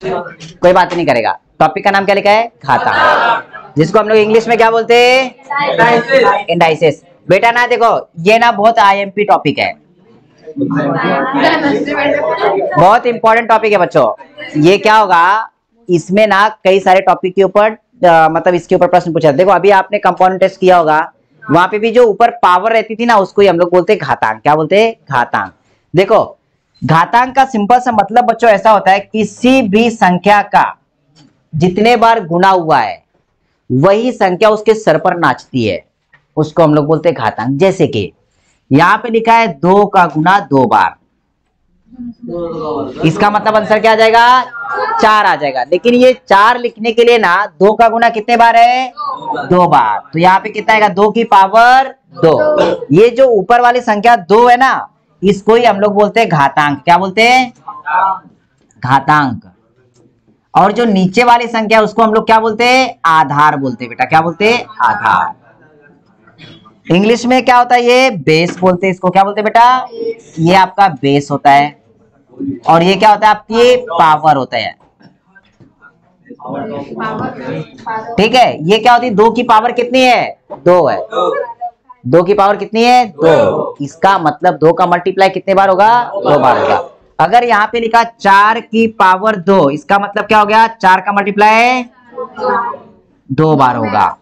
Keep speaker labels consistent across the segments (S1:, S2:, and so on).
S1: कोई बात नहीं करेगा। टॉपिक का नाम क्या लिखा है? घातांक, जिसको हम लोग इंग्लिश में क्या बोलते हैं? इंडाइसेस। बेटा ना देखो, ये ना बहुत आईएमपी टॉपिक है, बहुत इंपॉर्टेंट टॉपिक है बच्चों। ये क्या होगा, इसमें ना कई सारे टॉपिक के ऊपर मतलब इसके ऊपर प्रश्न पूछा। देखो अभी आपने कंपाउंड टेस्ट किया होगा, वहां पे भी जो ऊपर पावर रहती थी ना, उसको ही हम लोग बोलते हैं घातांक। क्या बोलते हैं? घातांक। देखो घातांक का सिंपल सा मतलब बच्चों ऐसा होता है, किसी भी संख्या का जितने बार गुना हुआ है वही संख्या उसके सर पर नाचती है, उसको हम लोग बोलते हैं घातांक। जैसे कि यहां पे लिखा है 2 का गुना 2 बार, इसका मतलब आंसर क्या आ जाएगा? 4 आ जाएगा। लेकिन ये 4 लिखने के लिए ना 2 का गुना कितने बार है? 2 बार। तो यहाँ पे कितना आएगा? 2 की पावर 2। ये जो ऊपर वाली संख्या 2 है ना, इसको ही हम लोग बोलते हैं घातांक। क्या बोलते हैं? घातांक। और जो नीचे वाली संख्या उसको हम लोग क्या बोलते हैं? आधार बोलते हैं बेटा। क्या बोलते हैं? आधार। इंग्लिश में क्या होता है? ये बेस बोलते हैं इसको। क्या बोलते हैं बेटा? ये आपका बेस होता है। और ये क्या होता है? आपकी पावर होता है। ठीक है, ये क्या होती है? 2 की पावर कितनी है? 2 है। 2 की पावर कितनी है? 2। इसका मतलब 2 का मल्टीप्लाई कितने बार होगा? 2 बार होगा। अगर यहाँ पे लिखा 4 की पावर 2, इसका मतलब क्या हो गया? 4 का मल्टीप्लाई 2 बार होगा।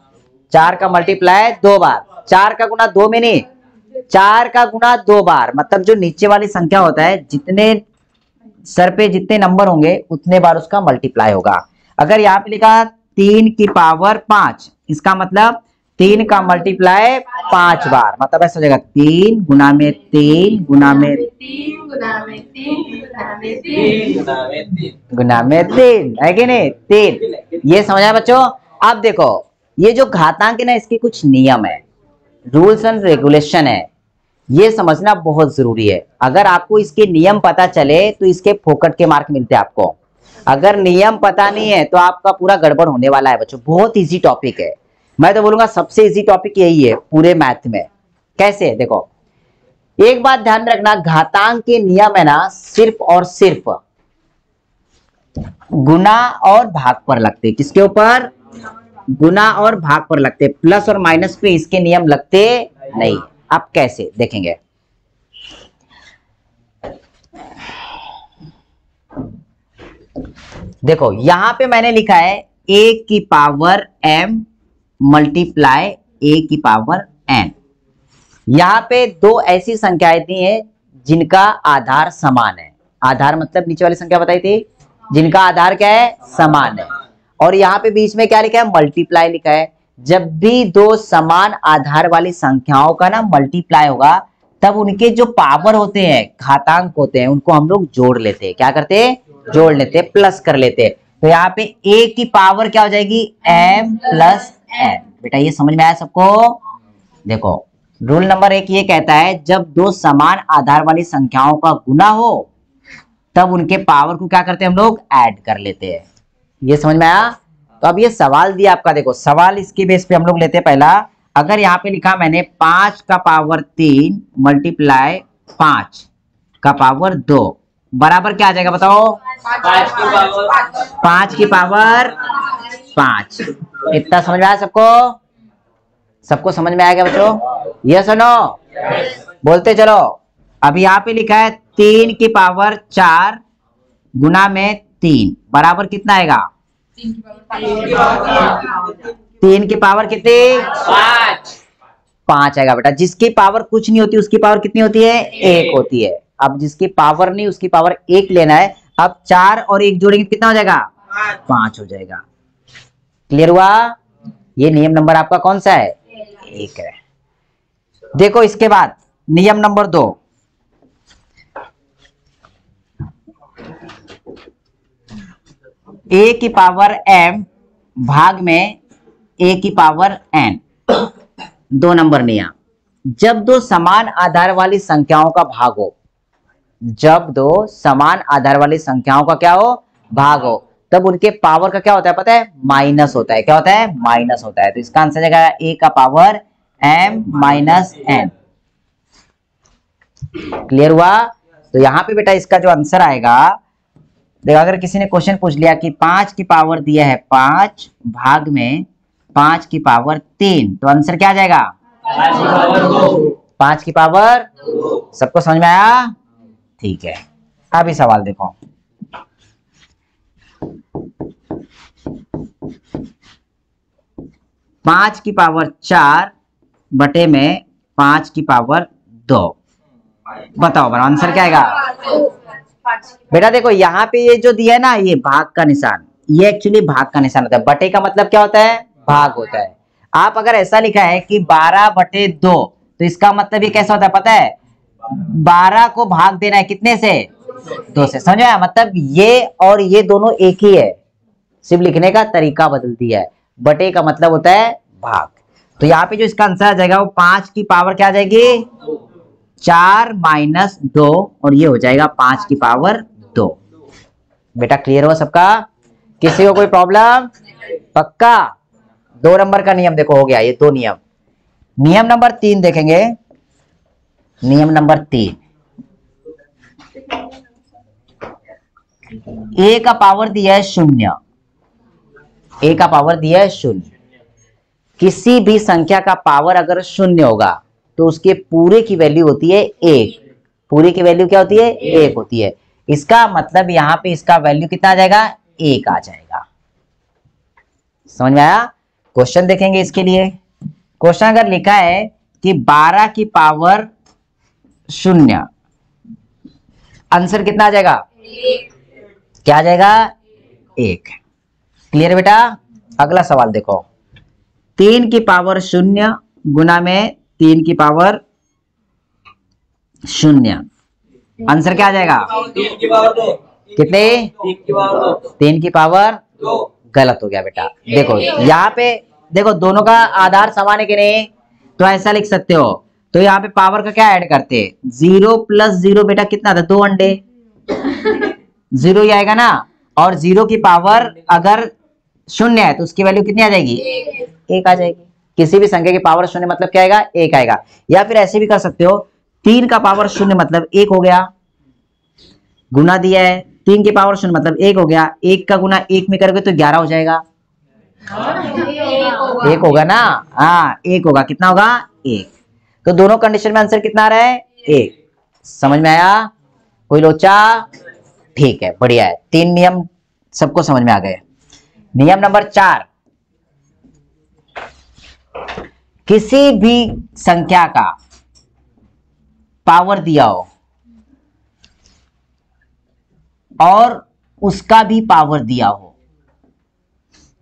S1: 4 का मल्टीप्लाई 2 बार। 4 का गुना 2 में नहीं, 4 का गुना 2 बार। मतलब जो नीचे वाली संख्या होता है, जितने सर पे जितने नंबर होंगे उतने बार उसका मल्टीप्लाई होगा। अगर यहाँ पे लिखा 3 की पावर 5, इसका मतलब 3 का मल्टीप्लाई 5 बार। मतलब ऐसा हो जाएगा 3 गुना में 3 गुना में 3 गुना में 3 गुना में 3 गुना में 3, है कि नहीं? 3। ये समझा बच्चों? अब देखो ये जो घातांक है ना, इसके कुछ नियम है, रूल्स एंड रेगुलेशन है, ये समझना बहुत जरूरी है। अगर आपको इसके नियम पता चले तो इसके फोकट के मार्क मिलते हैं आपको। अगर नियम पता नहीं है तो आपका पूरा गड़बड़ होने वाला है बच्चों। बहुत इजी टॉपिक है, मैं तो बोलूंगा सबसे इजी टॉपिक यही है पूरे मैथ में। कैसे? देखो एक बात ध्यान में रखना, घातांक के नियम है ना सिर्फ और सिर्फ गुना और भाग पर लगते। किसके ऊपर? गुना और भाग पर लगते। प्लस और माइनस पे इसके नियम लगते नहीं। अब कैसे देखेंगे? देखो यहां पे मैंने लिखा है a की पावर m मल्टीप्लाई a की पावर n। यहां पे दो ऐसी संख्याएं दी हैं जिनका आधार समान है। आधार मतलब नीचे वाली संख्या बताई थी, जिनका आधार क्या है? समान है। और यहाँ पे बीच में क्या लिखा है? मल्टीप्लाई लिखा है। जब भी दो समान आधार वाली संख्याओं का ना मल्टीप्लाई होगा, तब उनके जो पावर होते हैं, घातांक होते हैं, उनको हम लोग जोड़ लेते हैं। क्या करते हैं? जोड़ लेते हैं, प्लस कर लेते हैं। तो यहाँ पे a की पावर क्या हो जाएगी? m plus n। बेटा ये समझ में आया सबको? देखो रूल नंबर 1 ये कहता है, जब दो समान आधार वाली संख्याओं का गुना हो तब उनके पावर को क्या करते हैं? हम लोग ऐड कर लेते हैं। ये समझ में आया? तो अब ये सवाल दिया आपका, देखो सवाल इसके बेस पे हम लोग लेते हैं। पहला, अगर यहाँ पे लिखा मैंने 5 का पावर 3 मल्टीप्लाई 5 का पावर 2 बराबर क्या आ जाएगा बताओ? 5 की पावर 5। इतना समझ में आया सबको? सबको समझ में आ गया बच्चों? यस और नो? बोलते चलो। अब यहाँ पे लिखा है 3 की पावर 4 गुना में 3 बराबर कितना आएगा? 3 की पावर कितनी? 5 आएगा बेटा। जिसकी पावर कुछ नहीं होती उसकी पावर कितनी होती है? 1 होती है। अब जिसकी पावर नहीं उसकी पावर 1 लेना है। अब 4 और 1 जोड़ेंगे कितना हो जाएगा? 5 हो जाएगा। क्लियर हुआ? ये नियम नंबर आपका कौन सा है? 1 है। देखो इसके बाद नियम नंबर 2, a की पावर m भाग में a की पावर n। 2 नंबर नियम, जब दो समान आधार वाली संख्याओं का भाग हो, जब दो समान आधार वाली संख्याओं का क्या हो? भाग हो, तब उनके पावर का क्या होता है पता है? माइनस होता है। क्या होता है? माइनस होता है। तो इसका आंसर जाएगा a का power m minus n। Clear हुआ? तो यहां पे बेटा इसका जो आंसर आएगा देखो अगर किसी ने क्वेश्चन पूछ लिया कि 5 की पावर दिया है 5 भाग में 5 की पावर 3, तो आंसर क्या आ जाएगा? 5 की पावर। सबको समझ में आया? ठीक है, अभी सवाल देखो। पांच की पावर 4 बटे में 5 की पावर 2, बताओ बड़ा आंसर क्या आएगा? बेटा देखो यहाँ पे ये जो दिया है ना, ये भाग का निशान, ये एक्चुअली भाग का निशान होता है। बटे का मतलब क्या होता है? भाग होता है। आप अगर ऐसा लिखा है कि 12 बटे 2, तो इसका मतलब ये कैसा होता है पता है? 12 को भाग देना है कितने से? 2 से। समझ आया? मतलब ये और ये दोनों एक ही है, सिर्फ लिखने का तरीका बदल दिया है। बटे का मतलब होता है भाग। तो यहाँ पे जो इसका आंसर आ जाएगा वो 5 की पावर क्या आ जाएगी? 4 माइनस 2, और ये हो जाएगा 5 की पावर 2। बेटा क्लियर हो सबका? किसी को कोई प्रॉब्लम? पक्का? 2 नंबर का नियम देखो, हो गया ये 2 नियम। नियम नंबर 3 देखेंगे। नियम नंबर 3, ए का पावर दिया है 0, ए का पावर दिया है 0। किसी भी संख्या का पावर अगर 0 होगा तो उसके पूरे की वैल्यू होती है 1। पूरे की वैल्यू क्या होती है? 1 होती है। इसका मतलब यहाँ पे इसका वैल्यू कितना आ जाएगा? 1 आ जाएगा। समझ में आया? क्वेश्चन देखेंगे इसके लिए। क्वेश्चन अगर लिखा है कि 12 की पावर 0, आंसर कितना आ जाएगा? क्या आ जाएगा? 1। क्लियर बेटा? अगला सवाल देखो। 3 की पावर 0 गुना में 3 की पावर 0, आंसर क्या आ जाएगा?
S2: 3 की पावर 2।
S1: कितने?
S2: 3 की पावर 2।
S1: 3 की पावर
S2: 2।
S1: गलत हो गया बेटा। देखो यहाँ पे देखो दोनों का आधार समान है कि नहीं, तो ऐसा लिख सकते हो। तो यहाँ पे पावर का क्या ऐड करते हैं? 0 प्लस 0 बेटा कितना था? 2 अंडे, 0 ही आएगा ना। और 0 की पावर अगर 0 है तो उसकी वैल्यू कितनी आ जाएगी? 1 आ जाएगी। किसी भी संख्या की पावर 0 मतलब क्या आएगा? 1 आएगा। या फिर ऐसे भी कर सकते हो, 3 का पावर 0 मतलब 1 हो गया, गुना दिया है 3 की पावर 0 मतलब 1 हो गया, 1 का गुना 1 में करोगे तो 11 हो जाएगा। 1 होगा ना? हाँ 1 होगा। कितना होगा? 1। तो दोनों कंडीशन में आंसर कितना आ रहा है? 1। समझ में आया? कोई लोचा? ठीक है, बढ़िया है। 3 नियम सबको समझ में आ गए। नियम नंबर 4, किसी भी संख्या का पावर दिया हो और उसका भी पावर दिया हो,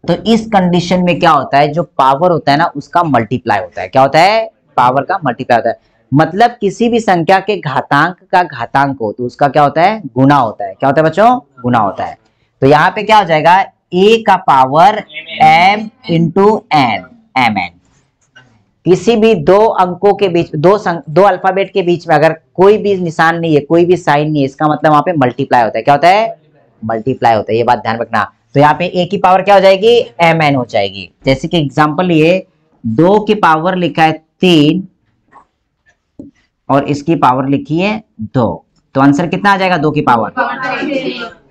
S1: तो इस कंडीशन में क्या होता है? जो पावर होता है ना उसका मल्टीप्लाई होता है। क्या होता है? पावर का मल्टीप्लाई होता है। मतलब किसी भी संख्या के घातांक का घातांक हो तो उसका क्या होता है? गुना होता है। क्या होता है बच्चों? गुना होता है। तो यहाँ पे क्या हो जाएगा? a का power m into n, mn। किसी भी दो अंकों के बीच, दो अल्फाबेट के बीच में अगर कोई भी निशान नहीं है, कोई भी साइन नहीं है, इसका मतलब वहां पे मल्टीप्लाई होता है। क्या होता है? मल्टीप्लाई होता है। ये बात ध्यान रखना। तो यहाँ पे a की पावर क्या हो जाएगी? mn हो जाएगी। जैसे कि एग्जांपल लिए 2 की पावर लिखा है 3 और इसकी पावर लिखी है 2, तो आंसर कितना आ जाएगा? 2 की पावर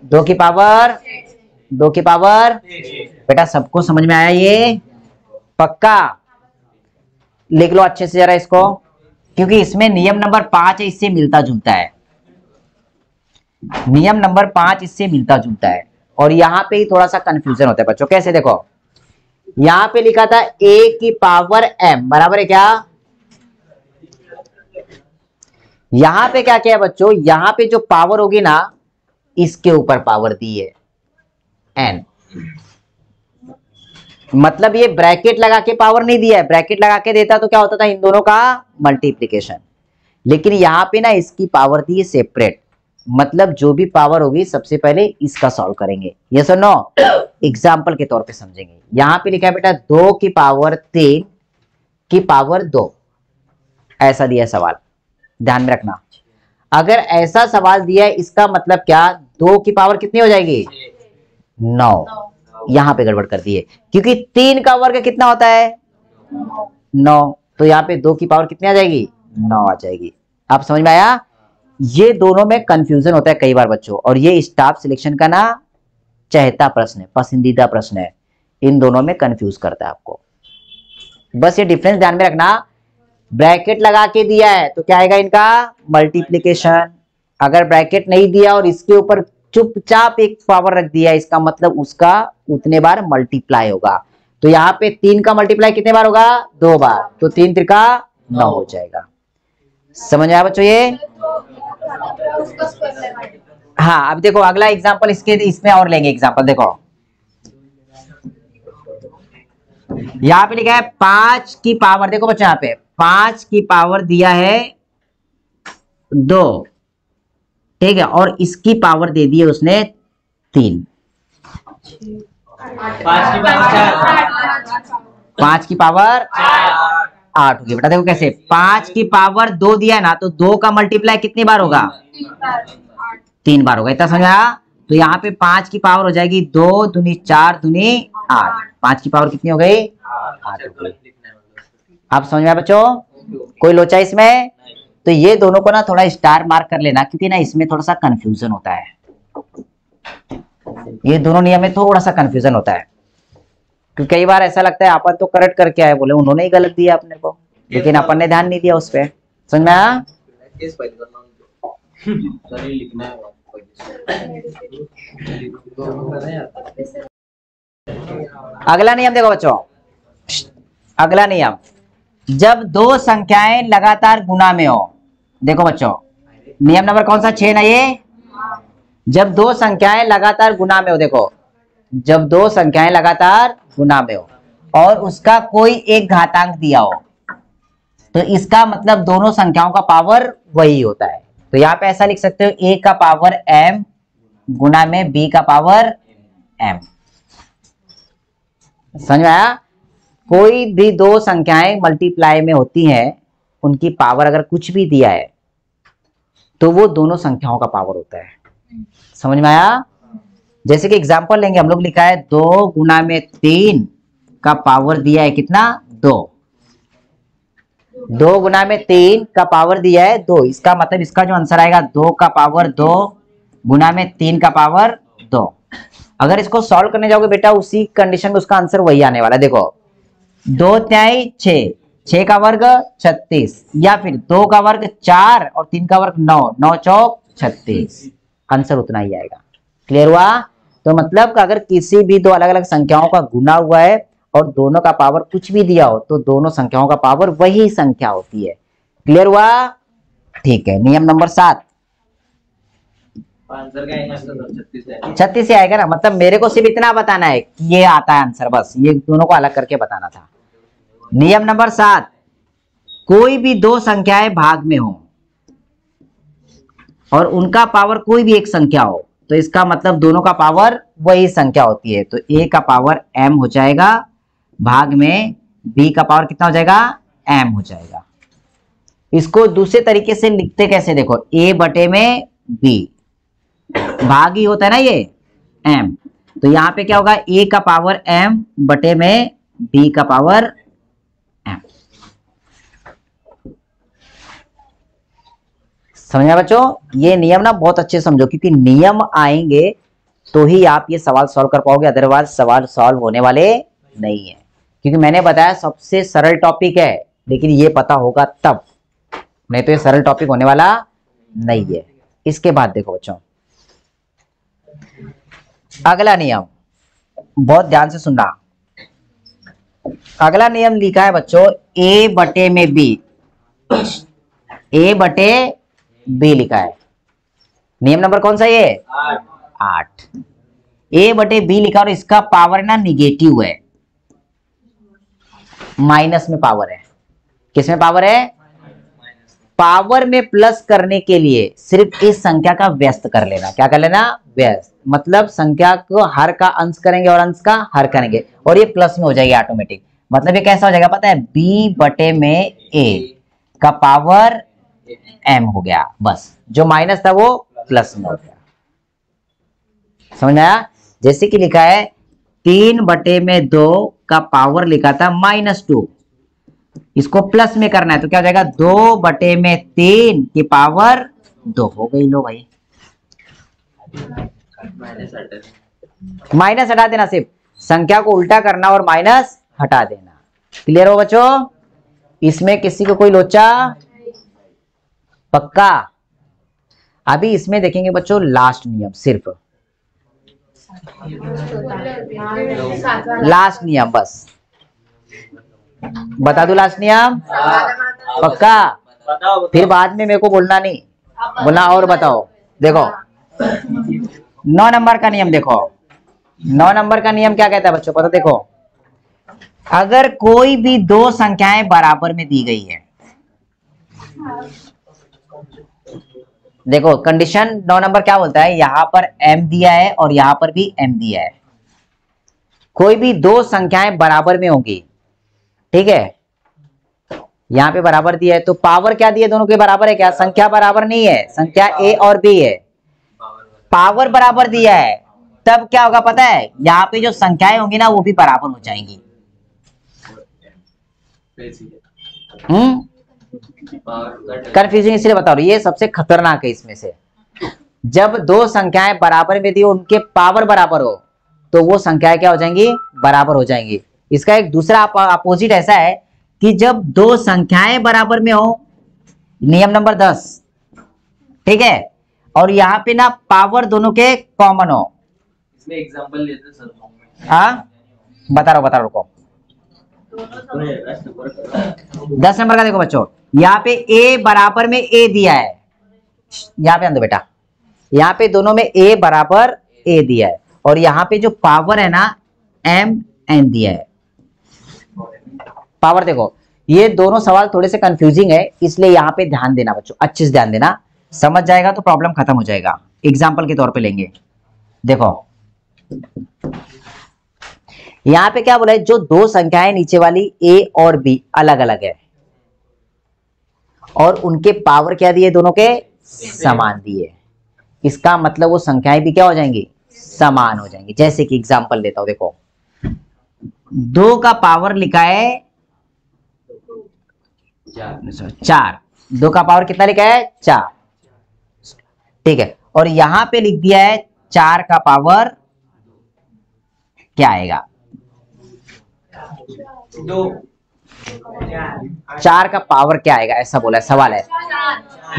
S1: 2 की पावर 2 की पावर। बेटा सबको समझ में आया ये? पक्का? लिख लो अच्छे से जरा इसको, क्योंकि इसमें नियम नंबर 5 है, इससे मिलता जुलता है। नियम नंबर 5 इससे मिलता जुलता है। और यहां पे ही थोड़ा सा कंफ्यूजन होता है बच्चों। कैसे? देखो यहां पे लिखा था a की पावर m बराबर है क्या? यहां पे क्या किया बच्चों? यहां पे जो पावर होगी ना, इसके ऊपर पावर दी है n। मतलब ये ब्रैकेट लगा के पावर नहीं दिया है। ब्रैकेट लगा के देता तो क्या होता था? इन दोनों का मल्टीप्लिकेशन। लेकिन यहां पे ना इसकी पावर दी है सेपरेट। मतलब जो भी पावर होगी सबसे पहले इसका सॉल्व करेंगे। यस और नो? एग्जाम्पल के तौर पे समझेंगे। यहां पे लिखा है बेटा 2 की पावर 3 की पावर 2, ऐसा दिया सवाल। ध्यान में रखना, अगर ऐसा सवाल दिया है इसका मतलब क्या? 2 की पावर कितनी हो जाएगी? 9। यहां पे गड़बड़ कर दी है, क्योंकि 3 का वर्ग कितना होता है? 9। तो यहाँ पे 2 की पावर कितनी आ जाएगी? 9 आ जाएगी। आप समझ में आया? ये दोनों में कंफ्यूजन होता है कई बार बच्चों, और ये स्टाफ सिलेक्शन का ना चहेता प्रश्न है, पसंदीदा प्रश्न है, इन दोनों में कंफ्यूज करता है आपको। बस ये डिफरेंस ध्यान में रखना, ब्रैकेट लगा के दिया है तो क्या आएगा इनका मल्टीप्लिकेशन, अगर ब्रैकेट नहीं दिया और इसके ऊपर चुपचाप एक पावर रख दिया इसका मतलब उसका उतने बार मल्टीप्लाई होगा। तो यहाँ पे 3 का मल्टीप्लाई कितने बार होगा? 2 बार, तो 3 त्रिका 9 हो जाएगा। समझ आया बच्चों ये? हाँ अब देखो अगला एग्जांपल इसमें और लेंगे एग्जांपल। देखो यहाँ पे लिखा है 5 की पावर, देखो बच्चों यहाँ पे 5 की पावर दिया है 2, ठीक है, और इसकी पावर दे दी है उसने 3। 5 की पावर 8 होगी बेटा। देखो कैसे, 5 की पावर 2 दिया है ना, तो 2 का मल्टीप्लाई कितनी बार होगा? 3 बार होगा। इतना समझा? तो यहाँ पे 5 की पावर हो जाएगी 2 दूनी 4 दूनी 8। 5 की पावर कितनी हो गई? 8 हो गई। आप समझ में आया बच्चों? कोई लोचा इसमें? तो ये दोनों को ना थोड़ा स्टार मार्क कर लेना, क्योंकि ना इसमें थोड़ा सा कंफ्यूजन होता है, ये दोनों नियम में थोड़ा सा कंफ्यूजन होता है, क्योंकि कई बार ऐसा लगता है अपन तो करेक्ट करके आए, बोले उन्होंने ही गलत दिया अपने को, लेकिन अपन ने ध्यान नहीं दिया उस पर। समझ में आया? अगला नियम देखो बच्चों, अगला नियम, जब 2 संख्याएं लगातार गुना में हो। देखो बच्चों नियम नंबर कौन सा? 6 ना ये। जब 2 संख्याएं लगातार गुना में हो, देखो जब 2 संख्याएं लगातार गुना में हो और उसका कोई एक घातांक दिया हो, तो इसका मतलब दोनों संख्याओं का पावर वही होता है। तो यहाँ पे ऐसा लिख सकते हो a का पावर m गुना में b का पावर m। समझ में आया? कोई भी 2 संख्याएं मल्टीप्लाई में होती हैं, उनकी पावर अगर कुछ भी दिया है तो वो दोनों संख्याओं का पावर होता है। समझ में आया? जैसे कि एग्जांपल लेंगे हम लोग, लिखा है 2 गुना में 3 का पावर दिया है कितना? 2। 2 गुना में 3 का पावर दिया है 2, इसका मतलब इसका जो आंसर आएगा 2 का पावर 2 गुना में 3 का पावर 2। अगर इसको सॉल्व करने जाओगे बेटा उसी कंडीशन में उसका आंसर वही आने वाला है। देखो 2 तिहाई 6, 6 का वर्ग 36, या फिर 2 का वर्ग 4 और 3 का वर्ग 9, 9 चौक 36, आंसर उतना ही आएगा। क्लियर हुआ? तो मतलब अगर किसी भी 2 अलग अलग संख्याओं का गुना हुआ है और दोनों का पावर कुछ भी दिया हो, तो दोनों संख्याओं का पावर वही संख्या होती है। क्लियर हुआ? ठीक है। नियम नंबर 7,
S2: आंसर का आंसर
S1: 36 से आएगा ना, मतलब मेरे को सिर्फ इतना बताना है कि ये आता है आंसर, बस ये दोनों को अलग करके बताना था। नियम नंबर 7, कोई भी 2 संख्याएं भाग में हो और उनका पावर कोई भी एक संख्या हो, तो इसका मतलब दोनों का पावर वही संख्या होती है। तो a का पावर m हो जाएगा, भाग में b का पावर कितना हो जाएगा? m हो जाएगा। इसको दूसरे तरीके से लिखते कैसे? देखो a बटे में b, भाग ही होता है ना ये m, तो यहाँ पे क्या होगा? a का पावर m बटे में b का पावर m। समझा बच्चों? ये नियम ना बहुत अच्छे समझो, क्योंकि नियम आएंगे तो ही आप ये सवाल सॉल्व कर पाओगे, अदरवाइज सवाल सॉल्व होने वाले नहीं है। क्योंकि मैंने बताया सबसे सरल टॉपिक है, लेकिन ये पता होगा तब, नहीं तो ये सरल टॉपिक होने वाला नहीं है। इसके बाद देखो बच्चों अगला नियम, बहुत ध्यान से सुनना। अगला नियम लिखा है बच्चों a बटे में b, a बटे b लिखा है। नियम नंबर कौन सा ये? 8। a बटे b लिखा और इसका पावर ना निगेटिव है, माइनस में पावर है। किसमें पावर है? पावर में प्लस करने के लिए सिर्फ इस संख्या का व्यस्त कर लेना। क्या कर लेना? व्यस्त, मतलब संख्या को हर का अंश करेंगे और अंश का हर करेंगे और ये प्लस में हो जाएगी ऑटोमेटिक। मतलब ये कैसा हो जाएगा पता है? b बटे में a का पावर m हो गया, बस जो माइनस था वो प्लस में हो गया। समझ आया? जैसे कि लिखा है 3 बटे में 2 का पावर लिखा था -2, इसको प्लस में करना है तो क्या हो जाएगा? 2 बटे में 3 की पावर 2 हो गई। लो भाई माइनस हटा देना, सिर्फ संख्या को उल्टा करना और माइनस हटा देना। क्लियर हो बच्चों? इसमें किसी को कोई लोचा? पक्का? अभी इसमें देखेंगे बच्चों लास्ट नियम, सिर्फ लास्ट नियम, बस बता दो लास्ट नियम। पक्का? फिर बाद में मेरे को बोलना नहीं, बोलना और बताओ। देखो 9 नंबर का नियम देखो, 9 नंबर का नियम क्या कहता है बच्चों पता? देखो अगर कोई भी दो संख्याएं बराबर में दी गई है, देखो कंडीशन 9 नंबर क्या बोलता है, यहां पर m दिया है और यहां पर भी m दिया है। कोई भी दो संख्याएं बराबर में होंगी, ठीक है, यहां पे बराबर दिया है तो पावर क्या दिया, दोनों के बराबर है क्या? संख्या बराबर नहीं है, संख्या a और b है, पावर बराबर दिया है, तब क्या होगा पता है? यहाँ पे जो संख्याएं होंगी ना वो भी बराबर हो जाएंगी। कंफ्यूजिंग इसलिए बता रहा हूं, ये सबसे खतरनाक है इसमें से। जब दो संख्याएं बराबर में दी, उनके पावर बराबर हो, तो वो संख्याएं क्या हो जाएंगी? बराबर हो जाएंगी। इसका एक दूसरा अपोजिट ऐसा है कि जब दो संख्याएं बराबर में हो, नियम नंबर 10, ठीक है, और यहाँ पे ना पावर दोनों के कॉमन हो।
S2: इसमें एग्जांपल लेते हैं सर।
S1: हाँ बता रहा हूँ, रुको। 10 नंबर का देखो बच्चों, यहाँ पे a बराबर में a दिया है, यहाँ पे आंदो बेटा, यहाँ पे दोनों में a बराबर a दिया है, और यहाँ पे जो पावर है ना m n दिया है। पावर देखो, ये दोनों सवाल थोड़े से कंफ्यूजिंग है, इसलिए यहाँ पे ध्यान देना बच्चों, अच्छे से ध्यान देना, समझ जाएगा तो प्रॉब्लम खत्म हो जाएगा। एग्जाम्पल के तौर पे लेंगे, देखो यहां पे क्या बोला है, जो दो संख्याएं नीचे वाली a और b अलग अलग है और उनके पावर क्या दिए, दोनों के समान दिए, इसका मतलब वो संख्याएं भी क्या हो जाएंगी? समान हो जाएंगी। जैसे कि एग्जांपल देता हूं, देखो 2 का पावर लिखा है 4, 2 का पावर कितना लिखा है? 4, ठीक है, और यहां पे लिख दिया है 4 का पावर क्या आएगा?
S2: 2।
S1: 4 का पावर क्या आएगा, ऐसा बोला है, सवाल है।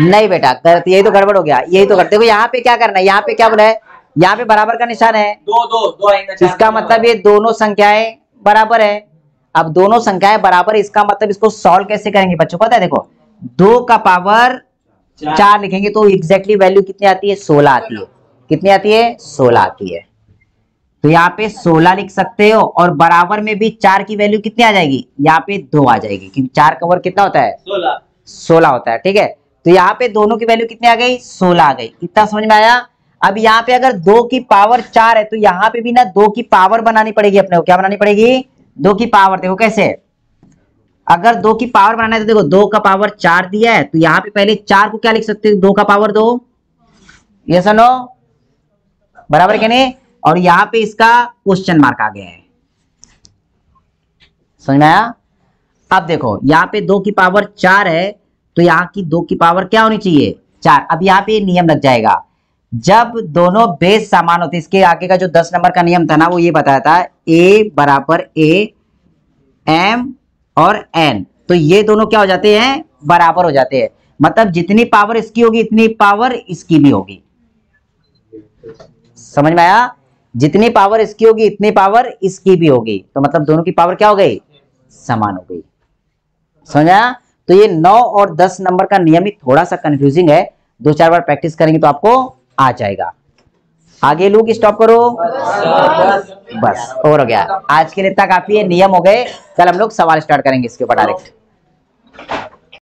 S1: नहीं बेटा गलत, यही तो गड़बड़ हो गया, यही तो करते। देखो यहाँ पे क्या करना है, यहाँ पे क्या बोला है, यहाँ पे बराबर का निशान है,
S2: 2 आएगा,
S1: इसका मतलब ये दोनों संख्याएं बराबर है। अब दोनों संख्याएं बराबर, इसका मतलब इसको सॉल्व कैसे करेंगे बच्चों पता है? देखो 2 का पावर 4 लिखेंगे तो एग्जैक्टली वैल्यू कितनी आती है? 16 आती है। कितनी आती है? 16 आती है। तो यहाँ पे 16 लिख सकते हो, और बराबर में भी 4 की वैल्यू कितनी आ जाएगी? यहाँ पे 2 आ जाएगी, क्योंकि 4 का वर्ग कितना होता है? 16 होता है, ठीक है। तो यहाँ पे दोनों की वैल्यू कितनी आ गई? 16 आ गई। इतना समझ में आया? अब यहाँ पे अगर 2 की पावर 4 है तो यहाँ पे भी ना 2 की पावर बनानी पड़ेगी अपने को। क्या बनानी पड़ेगी? 2 की पावर। देखो कैसे, अगर 2 की पावर बनाना है तो देखो 2 का पावर 4 दिया है, तो यहाँ पे पहले 4 को क्या लिख सकते हो? 2 का पावर 2, ये सुनो, बराबर क्या नहीं? और यहाँ पे इसका क्वेश्चन मार्क आ गया है, समझ में आया? अब देखो यहाँ पे 2 की पावर 4 है, तो यहाँ की 2 की पावर क्या होनी चाहिए? 4। अब यहाँ पे नियम लग जाएगा, जब दोनों बेस समान होते, इसके आगे का जो 10 नंबर का नियम था ना, वो ये बताया था a बराबर a m और n, तो ये दोनों क्या हो जाते हैं? बराबर हो जाते हैं। मतलब जितनी पावर इसकी होगी इतनी पावर इसकी भी होगी। समझ में आया? जितनी पावर इसकी होगी इतनी पावर इसकी भी होगी, तो मतलब दोनों की पावर क्या हो गई? समान हो गई। समझा? तो ये 9 और 10 नंबर का नियम ही थोड़ा सा कंफ्यूजिंग है, 2-4 बार प्रैक्टिस करेंगे तो आपको आ जाएगा। आगे लूँ कि स्टॉप करो? बस और हो गया, आज के लिए इतना काफी है, नियम हो गए। कल हम लोग सवाल स्टार्ट करेंगे इसके ऊपर डायरेक्ट।